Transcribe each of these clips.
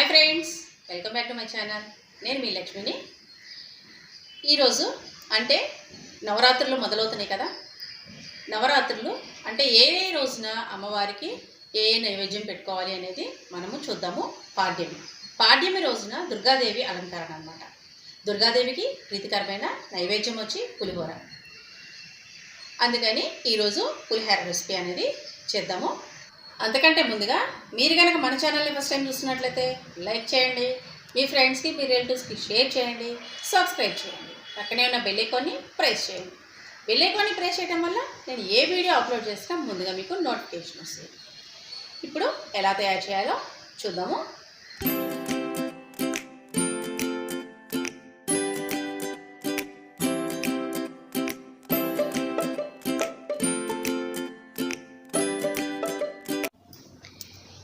Hi friends, welcome back to my channel. నేను మీ లక్ష్మిని. ఈరోజు అంటే నవరాత్రులు మొదలవుతున్నాయి కదా. నవరాత్రులు అంటే ఏ రోజున అమ్మవారికి ఏ నైవేద్యం పెట్టుకోవాలి అనేది మనము చూద్దాము. పాడ్యమి రోజున దుర్గాదేవి అలంకరణ అన్నమాట. దుర్గాదేవికి ప్రీతికరమైన నైవేద్యం వచ్చి పులిహోర. అందుకని ఈరోజు పులిహోర రెసిపీ అనేది చేద్దాము. అంతకంటే ముందుగా మీరు కనుక మన ఛానల్ని ఫస్ట్ టైం చూస్తున్నట్లయితే లైక్ చేయండి, మీ ఫ్రెండ్స్కి మీ రిలేటివ్స్కి షేర్ చేయండి, సబ్స్క్రైబ్ చేయండి, పక్కనే ఉన్న బెల్ ఐకాన్ని ప్రెస్ చేయండి. బెల్ ఐకాన్ని ప్రెస్ చేయడం వల్ల నేను ఏ వీడియో అప్లోడ్ చేసినా ముందుగా మీకు నోటిఫికేషన్ వస్తుంది. ఇప్పుడు ఎలా తయారు చేయాలో చూద్దాము.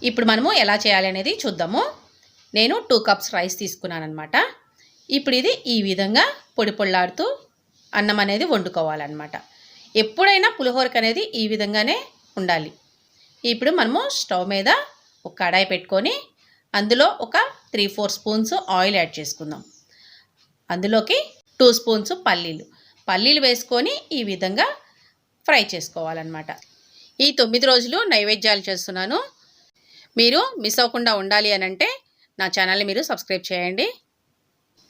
ఇప్పుడు మనము ఎలా చేయాలి అనేది చూద్దాము. నేను 2 కప్స్ రైస్ తీసుకున్నాను అనమాట. ఇప్పుడు ఇది ఈ విధంగా పొడి పొళ్ళాడుతూ అన్నం అనేది వండుకోవాలన్నమాట. ఎప్పుడైనా పులిహోరకి అనేది ఈ విధంగానే ఉండాలి. ఇప్పుడు మనము స్టవ్ మీద ఒక కడాయి పెట్టుకొని అందులో ఒక 3-4 స్పూన్స్ ఆయిల్ యాడ్ చేసుకుందాం. అందులోకి 2 స్పూన్స్ పల్లీలు వేసుకొని ఈ విధంగా ఫ్రై చేసుకోవాలన్నమాట. ఈ 9 రోజులు నైవేద్యాలు చేస్తున్నాను. మీరు మిస్ అవ్వకుండా ఉండాలి అని అంటే నా ఛానల్ని మీరు సబ్స్క్రైబ్ చేయండి.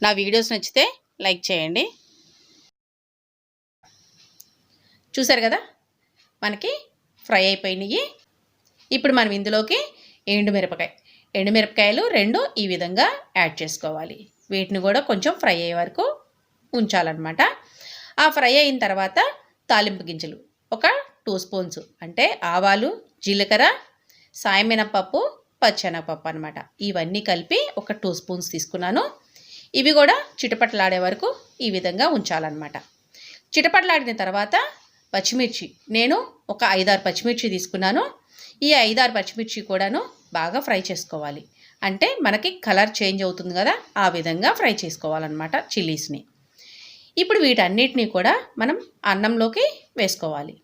నా వీడియోస్ నచ్చితే లైక్ చేయండి. చూసారు కదా, మనకి ఫ్రై అయిపోయినాయి. ఇప్పుడు మనం ఇందులోకి ఎండుమిరపకాయలు 2 ఈ విధంగా యాడ్ చేసుకోవాలి. వీటిని కూడా కొంచెం ఫ్రై అయ్యే వరకు ఉంచాలన్నమాట. ఆ ఫ్రై అయిన తర్వాత తాలింపు గింజలు ఒక 2 స్పూన్స్ అంటే ఆవాలు, జీలకర్ర, సాయమినపప్పు, పచ్చెనగపప్పు అనమాట. ఇవన్నీ కలిపి ఒక 2 స్పూన్స్ తీసుకున్నాను. ఇవి కూడా చిటపటలాడే వరకు ఈ విధంగా ఉంచాలన్నమాట. చిటపటలాడిన తర్వాత పచ్చిమిర్చి, నేను ఒక 5-6 పచ్చిమిర్చి తీసుకున్నాను. ఈ 5-6 పచ్చిమిర్చి కూడాను బాగా ఫ్రై చేసుకోవాలి. అంటే మనకి కలర్ చేంజ్ అవుతుంది కదా, ఆ విధంగా ఫ్రై చేసుకోవాలన్నమాట చిల్లీస్ని. ఇప్పుడు వీటన్నిటినీ కూడా మనం అన్నంలోకి వేసుకోవాలి.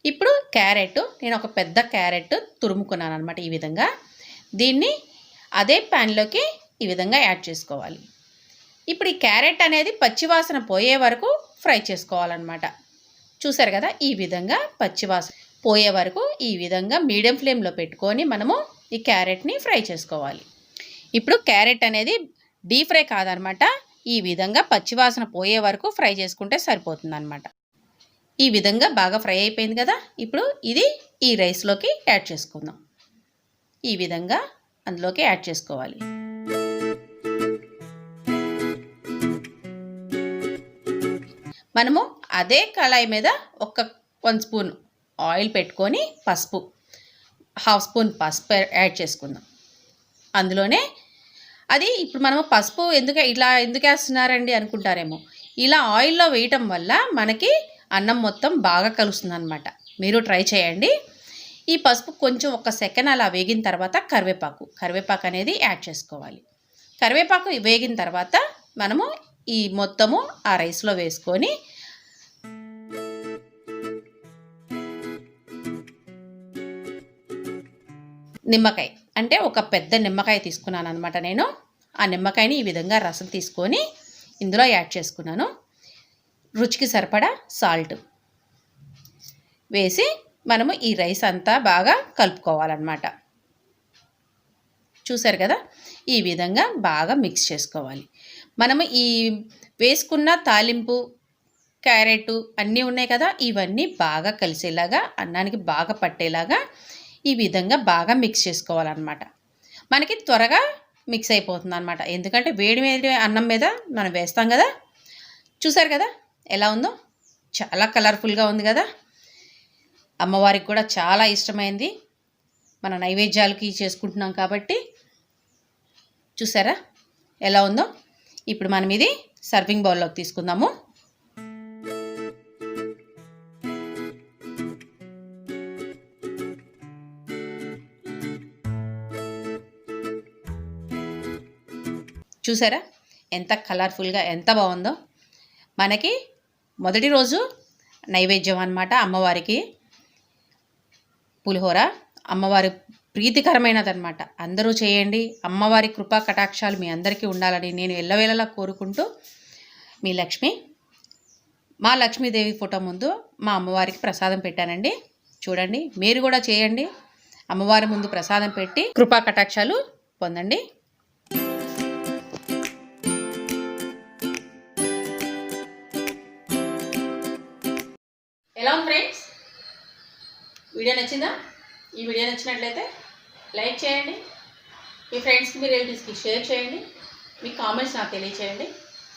ఇప్పుడు క్యారెట్, నేను ఒక పెద్ద క్యారెట్ తురుముకున్నాను అనమాట. ఈ విధంగా దీన్ని అదే ప్యాన్లోకి ఈ విధంగా యాడ్ చేసుకోవాలి. ఇప్పుడు ఈ క్యారెట్ అనేది పచ్చివాసన పోయే వరకు ఫ్రై చేసుకోవాలన్నమాట. చూసారు కదా, ఈ విధంగా పచ్చివాసన పోయే వరకు ఈ విధంగా మీడియం ఫ్లేమ్లో పెట్టుకొని మనము ఈ క్యారెట్ని ఫ్రై చేసుకోవాలి. ఇప్పుడు క్యారెట్ అనేది డీప్ ఫ్రై కాదనమాట, ఈ విధంగా పచ్చివాసన పోయే వరకు ఫ్రై చేసుకుంటే సరిపోతుందన్నమాట. ఈ విధంగా బాగా ఫ్రై అయిపోయింది కదా. ఇప్పుడు ఇది ఈ రైస్లోకి యాడ్ చేసుకుందాం. ఈ విధంగా అందులోకి యాడ్ చేసుకోవాలి. మనము అదే కళాయి మీద ఒక 1 స్పూన్ ఆయిల్ పెట్టుకొని పసుపు, 1/2 స్పూన్ పసుపు యాడ్ చేసుకుందాం. అందులోనే అది ఇప్పుడు మనము పసుపు ఎందుకు వేస్తున్నారండి అనుకుంటారేమో. ఇలా ఆయిల్లో వేయటం వల్ల మనకి అన్నం మొత్తం బాగా కలుస్తుంది అనమాట. మీరు ట్రై చేయండి. ఈ పసుపు కొంచెం 1 సెకండ్ అలా వేగిన తర్వాత కరివేపాకు అనేది యాడ్ చేసుకోవాలి. కరివేపాకు వేగిన తర్వాత మనము ఈ మొత్తము ఆ రైస్లో వేసుకొని నిమ్మకాయ, అంటే ఒక పెద్ద నిమ్మకాయ తీసుకున్నాను అనమాట నేను. ఆ నిమ్మకాయని ఈ విధంగా రసం తీసుకొని ఇందులో యాడ్ చేసుకున్నాను. రుచికి సరిపడా సాల్ట్ వేసి మనము ఈ రైస్ అంతా బాగా కలుపుకోవాలన్నమాట. చూసారు కదా, ఈ విధంగా బాగా మిక్స్ చేసుకోవాలి. మనము ఈ వేసుకున్న తాలింపు, క్యారెట్ అన్నీ ఉన్నాయి కదా, ఇవన్నీ బాగా కలిసేలాగా అన్నానికి బాగా పట్టేలాగా ఈ విధంగా బాగా మిక్స్ చేసుకోవాలన్నమాట. మనకి త్వరగా మిక్స్ అయిపోతుంది అనమాట, ఎందుకంటే వేడి అన్నం మీద మనం వేస్తాం కదా. చూసారు కదా ఎలా ఉందో, చాలా కలర్ఫుల్గా ఉంది కదా. అమ్మవారికి కూడా చాలా ఇష్టమైంది. మన నైవేద్యాలకి చేసుకుంటున్నాం కాబట్టి. చూసారా ఎలా ఉందో. ఇప్పుడు మనం ఇది సర్వింగ్ బౌల్లోకి తీసుకుందాము. చూసారా ఎంత కలర్ఫుల్గా, ఎంత బాగుందో. మనకి మొదటి రోజు నైవేద్యం అన్నమాట అమ్మవారికి పులిహోర. అమ్మవారి ప్రీతికరమైనదన్నమాట. అందరూ చేయండి. అమ్మవారి కృపా కటాక్షాలు మీ అందరికీ ఉండాలని నేను ఎల్లవేళలా కోరుకుంటూ మీ లక్ష్మి. మా లక్ష్మీదేవి ఫోటో ముందు మా అమ్మవారికి ప్రసాదం పెట్టానండి. చూడండి, మీరు కూడా చేయండి. అమ్మవారి ముందు ప్రసాదం పెట్టి కృపా కటాక్షాలు పొందండి. ఎలా ఉంది ఫ్రెండ్స్? వీడియో నచ్చిందా? ఈ వీడియో నచ్చినట్లయితే లైక్ చేయండి, మీ ఫ్రెండ్స్కి మీ రిలేటివ్స్కి షేర్ చేయండి, మీ కామెంట్స్ నాకు తెలియచేయండి.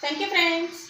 Thank you friends.